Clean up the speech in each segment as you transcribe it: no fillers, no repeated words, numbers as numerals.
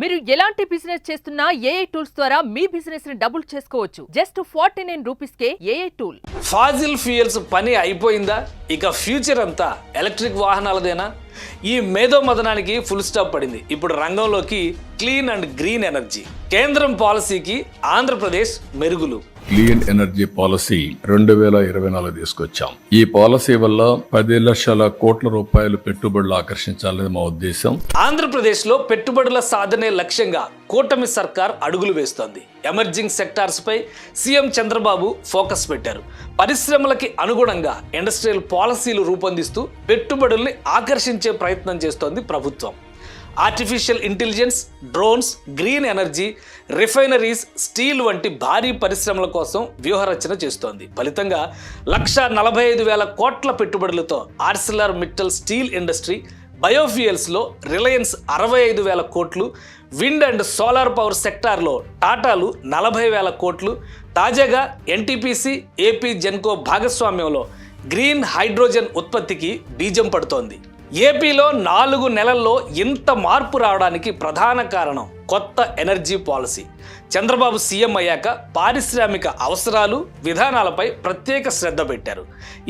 మీరు ఎలాంటి బిజినెస్ చేస్తున్నా ఏఐ టూల్స్ ద్వారా మీ బిజినెస్ ని డబుల్ చేసుకోవచ్చు. జస్ట్ 49 రూపీస్కే ఏఐ టూల్. ఫాజిల్ ఫ్యూయల్స్ పని అయిపోయిందా? ఇక ఫ్యూచర్ అంతా ఎలక్ట్రిక్ వాహనాలదేనా? ఈ మేధో మదనానికి ఫుల్ స్టాప్ పడింది. ఇప్పుడు రంగంలోకి క్లీన్ అండ్ గ్రీన్ ఎనర్జీ. కేంద్రం పాలసీకి ఆంధ్రప్రదేశ్ మెరుగులు. క్లీన్ ఎనర్జీ పాలసీ 2024 తీసుకొచ్చాం. ఈ పాలసీ వల్ల 10 లక్షల కోట్ల రూపాయలు పెట్టుబడులు ఆకర్షించాలని మా ఉద్దేశం. ఆంధ్రప్రదేశ్ లో పెట్టుబడుల సాధనే లక్ష్యంగా కూటమి సర్కార్ అడుగులు వేస్తోంది. ఎమర్జింగ్ సెక్టార్స్ పై సీఎం చంద్రబాబు ఫోకస్ పెట్టారు. పరిశ్రమలకి అనుగుణంగా ఇండస్ట్రియల్ పాలసీలు రూపొందిస్తూ పెట్టుబడుల్ని ఆకర్షించే ప్రయత్నం చేస్తోంది ప్రభుత్వం. Artificial intelligence, drones, green energy, refineries, steel వంటి భారీ పరిశ్రమల కోసం వ్యూహరచన చేస్తోంది. ఫలితంగా 1,45,000 కోట్ల పెట్టుబడులతో ఆర్సిలర్ మిట్టల్ స్టీల్ ఇండస్ట్రీ, బయోఫ్యూయల్స్లో రిలయన్స్ 65,000 కోట్లు, విండ్ అండ్ సోలార్ పవర్ సెక్టార్లో టాటాలు 40,000 కోట్లు, తాజాగా ఎన్టీపీసీ, ఏపీ జెన్కో భాగస్వామ్యంలో గ్రీన్ హైడ్రోజన్ ఉత్పత్తికి బీజం పడుతోంది. ఏపీలో 4 నెలల్లో ఇంత మార్పు రావడానికి ప్రధాన కారణం కొత్త ఎనర్జీ పాలసీ. చంద్రబాబు సీఎం అయ్యాక పారిశ్రామిక అవసరాలు, విధానాలపై ప్రత్యేక శ్రద్ధ పెట్టారు.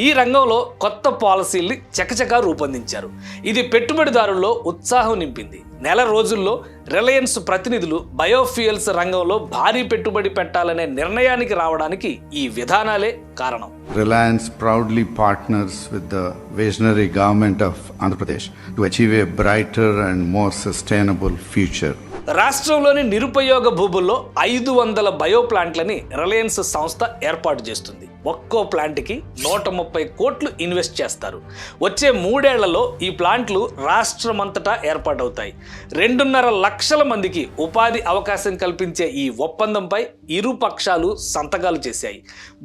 ఈ రంగంలో కొత్త పాలసీల్ని చకచకా రూపొందించారు. ఇది పెట్టుబడిదారుల్లో ఉత్సాహం నింపింది. నెల రోజుల్లో రిలయన్స్ ప్రతినిధులు బయోఫ్యూయల్స్ రంగంలో భారీ పెట్టుబడి పెట్టాలనే నిర్ణయానికి రావడానికి ఈ విధానాలే కారణం. Reliance proudly partners with the visionary government of Andhra Pradesh to achieve a brighter and more sustainable future. రాష్ట్రంలోని నిరుపయోగ భూముల్లో 500 బయో ప్లాంట్లని రిలయన్స్ సంస్థ ఏర్పాటు చేస్తుంది. ఒక్కో ప్లాంట్కి 130 కోట్లు ఇన్వెస్ట్ చేస్తారు. వచ్చే 3 ఏళ్లలో ఈ ప్లాంట్లు రాష్ట్రమంతటా ఏర్పాటవుతాయి. 2.5 లక్షల మందికి ఉపాధి అవకాశం కల్పించే ఈ ఒప్పందంపై ఇరు పక్షాలు సంతకాలు చేశాయి.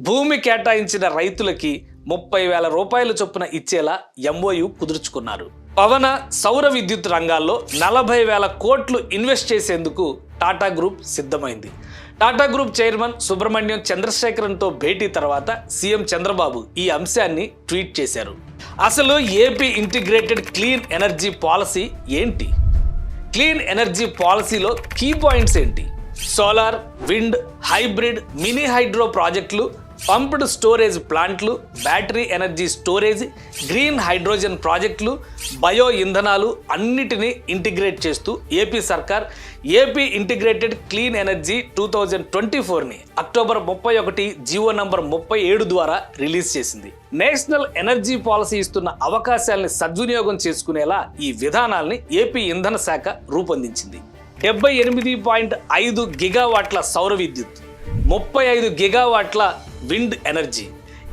భూమి కేటాయించిన రైతులకి 30,000 రూపాయల చొప్పున ఇచ్చేలా ఎంఓయు కుదుర్చుకున్నారు. పవన, సౌర విద్యుత్ రంగాల్లో 40,000 కోట్లు ఇన్వెస్ట్ చేసేందుకు టాటా గ్రూప్ సిద్ధమైంది. టాటా గ్రూప్ చైర్మన్ సుబ్రహ్మణ్యం చంద్రశేఖరన్తో భేటీ తర్వాత సీఎం చంద్రబాబు ఈ అంశాన్ని ట్వీట్ చేశారు. అసలు AP integrated clean energy policy ఏంటి? క్లీన్ ఎనర్జీ పాలసీలో కీ పాయింట్స్ ఏంటి? Solar, wind, hybrid, mini hydro ప్రాజెక్టులు, పంప్డ్ స్టోరేజ్ ప్లాంట్లు, battery energy storage, green hydrogen ప్రాజెక్టులు, బయో ఇంధనాలు అన్నిటినీ ఇంటిగ్రేట్ చేస్తూ ఏపీ సర్కార్ ఏపీ ఇంటిగ్రేటెడ్ క్లీన్ ఎనర్జీ 2024ని అక్టోబర్ 31 జీవో నంబర్ 37 ద్వారా రిలీజ్ చేసింది. నేషనల్ ఎనర్జీ పాలసీ ఇస్తున్న అవకాశాలని సద్వినియోగం చేసుకునేలా ఈ విధానాల్ని ఏపీ ఇంధన శాఖ రూపొందించింది. 78.5 గిగావాట్ల సౌర విద్యుత్, 35 గిగావాట్ల wind energy,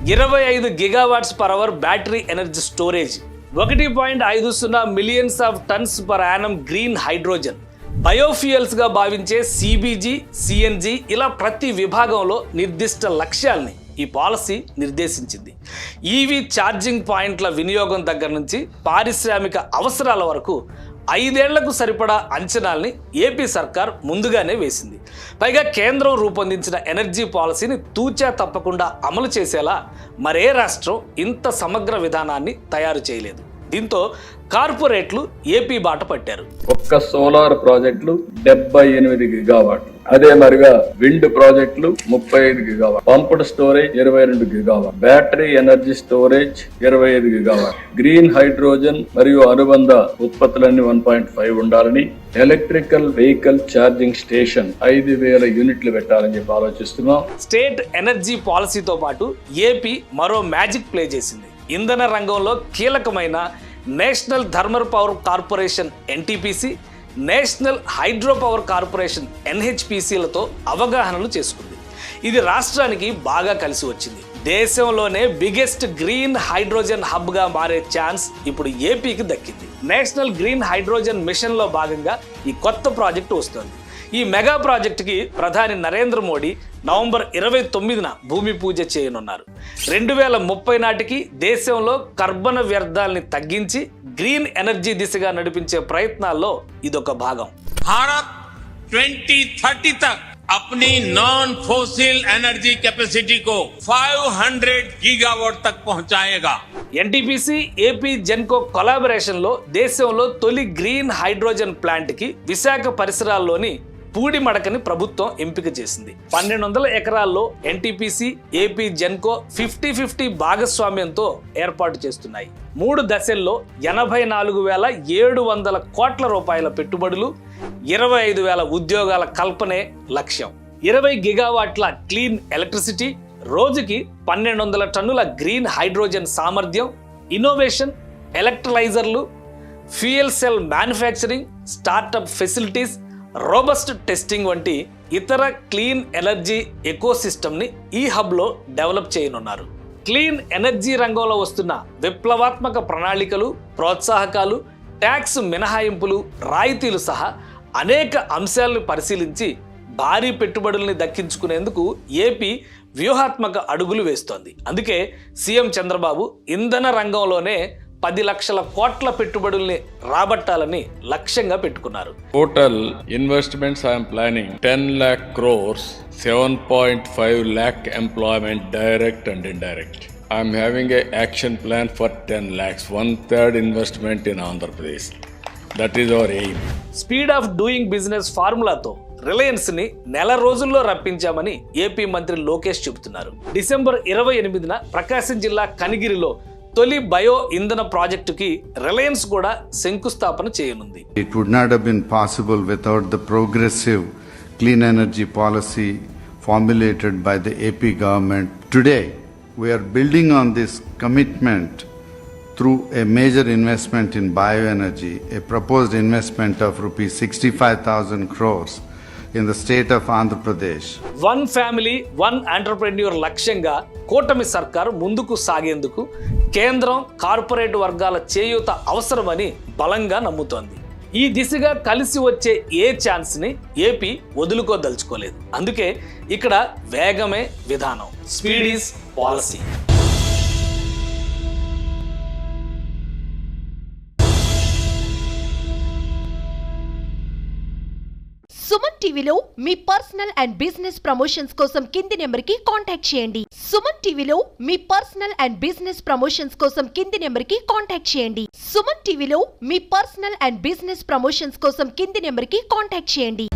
25 gigawatts per hour battery energy storage, 1.50 millions of tons per annum green hydrogen, బయోఫ్యూయల్స్గా భావించే సిబిజీ, సిఎన్జి, ఇలా ప్రతి విభాగంలో నిర్దిష్ట లక్ష్యాల్ని ఈ పాలసీ నిర్దేశించింది. ఈవీ ఛార్జింగ్ పాయింట్ల వినియోగం దగ్గర నుంచి పారిశ్రామిక అవసరాల వరకు 5 ఏళ్లకు సరిపడా అంచనాల్ని ఏపీ సర్కార్ ముందుగానే వేసింది. పైగా కేంద్రం రూపొందించిన ఎనర్జీ పాలసీని తూచా తప్పకుండా అమలు చేసేలా మరే రాష్ట్రం ఇంత సమగ్ర విధానాన్ని తయారు చేయలేదు. దీంతో కార్పొరేట్లు ఏపీ బాట పట్టారు. ఒక్క సోలార్ ప్రాజెక్టులు 78 గిగావాట్లు, అదే మరిగా విండ్ ప్రాజెక్టులు 35 gigawatt, pumped storage 22 gigawatt, battery energy storage 25 gigawatt, green hydrogen మరియు అనుబంధ ఉత్పత్తులన్నీ 1.5 ఉండాలని, ఎలక్ట్రికల్ వెహికల్ ఛార్జింగ్ స్టేషన్ 5,000 యూనిట్లు పెట్టాలని చెప్పి ఆలోచిస్తున్నాం. స్టేట్ ఎనర్జీ పాలసీతో పాటు ఏపీ మరో మ్యాజిక్ ప్లే చేసింది. ఇంధన రంగంలో కీలకమైన National Thermal Power Corporation NTPC, National Hydro Power Corporation ఎన్హెచ్పిసిలతో అవగాహనలు చేసుకుంది. ఇది రాష్ట్రానికి బాగా కలిసి వచ్చింది. దేశంలోనే బిగ్గెస్ట్ గ్రీన్ హైడ్రోజన్ హబ్గా మారే ఛాన్స్ ఇప్పుడు ఏపీకి దక్కింది. నేషనల్ గ్రీన్ హైడ్రోజన్ మిషన్లో భాగంగా ఈ కొత్త ప్రాజెక్టు వస్తోంది. ఈ మెగా ప్రాజెక్టుకి ప్రధాని నరేంద్ర మోడీ నవంబర్ 29న భూమి పూజ చేయనున్నారు. 2030 నాటికి దేశంలో కర్బన వ్యర్థాలని తగ్గించి గ్రీన్ ఎనర్జీ దిశగా నడిపించే ప్రయత్నాల్లో ఇదొక భాగం. भारत 2030 तक अपनी नॉन फोसिल एनर्जी कैपेसिटी को 500 गीगावाट तक पहुंचाएगा। ఎన్టీపీసీ ఏపీ జెన్కో కొలాబరేషన్ లో దేశంలో తొలి గ్రీన్ హైడ్రోజన్ ప్లాంట్ కి విశాఖ పరిసరాల్లోని పూడిమడకని ప్రభుత్వం ఎంపిక చేసింది. 1200 ఎకరాల్లో ఎన్టీపీసీ ఏపీ జెన్కో 50-50 భాగస్వామ్యంతో ఏర్పాటు చేస్తున్నాయి. 3 దశల్లో 84,700 కోట్ల రూపాయల పెట్టుబడులు, 25,000 ఉద్యోగాల కల్పనే లక్ష్యం. 20 గిగావాట్ల క్లీన్ ఎలక్ట్రిసిటీ, రోజుకి 1200 టన్నుల గ్రీన్ హైడ్రోజన్ సామర్థ్యం, ఇన్నోవేషన్, ఎలక్ట్రలైజర్లు, fuel cell manufacturing, startup facilities, robust testing వంటి ఇతర క్లీన్ ఎనర్జీ ఎకోసిస్టమ్ని ఈ హబ్లో డెవలప్ చేయనున్నారు. క్లీన్ ఎనర్జీ రంగంలో వస్తున్న విప్లవాత్మక ప్రణాళికలు, ప్రోత్సాహకాలు, ట్యాక్స్ మినహాయింపులు, రాయితీలు సహా అనేక అంశాలను పరిశీలించి భారీ పెట్టుబడుల్ని దక్కించుకునేందుకు ఏపీ వ్యూహాత్మక అడుగులు వేస్తోంది. అందుకే సీఎం చంద్రబాబు ఇంధన రంగంలోనే 10 లక్షల కోట్ల పెట్టుబడుల్ని రాబట్టాలని లక్ష్యంగా పెట్టుకున్నారు. Total investments I am planning 10 lakh crores, 7.5 lakh employment direct and indirect. I am having a action plan for 10 lakhs, 1/3 investment in Andhra Pradesh. That is our aim. Speed of doing business ఫార్ములాతో Reliance ని నెల రోజుల్లో రప్పించామని AP మంత్రి లోకేష్ చెబుతున్నారు. December 28న ప్రకాశం జిల్లా కనిగిరిలో తొలి bio ఇంధన ప్రాజెక్టుకి రిలయన్స్ కూడా శంకుస్థాపన చేయనుంది. It would not have been possible without the progressive clean energy policy formulated by the AP government. Today, we are building on this commitment through a major investment in bioenergy, a proposed investment of rupees 65,000 crores in the state of Andhra Pradesh. One family one entrepreneur లక్ష్యంగా కూటమి సర్కారు ముందుకు సాగేందుకు కేంద్రం, corporate వర్గాల చేయూత అవసరమని బలంగా నమ్ముతోంది. ఈ దిశగా కలిసి వచ్చే ఏ ఛాన్స్ని ఏపీ వదులుకోదలుచుకోలేదు. అందుకే ఇక్కడ వేగమే విధానం, స్పీడ్ ఈజ్ పాలసీ. సుమన్ టీవీలో మీ పర్సనల్ అండ్ బిజినెస్ ప్రమోషన్స్ కోసం కింది నెంబర్కి కాంటాక్ట్ చేయండి. సుమన్ టీవీలో మీ పర్సనల్ అండ్ బిజినెస్ ప్రమోషన్స్ కోసం కింది నెంబర్కి కాంటాక్ట్ చేయండి. సుమన్ టీవీలో మీ పర్సనల్ అండ్ బిజినెస్ ప్రమోషన్స్ కోసం కింది నెంబర్కి కాంటాక్ట్ చేయండి.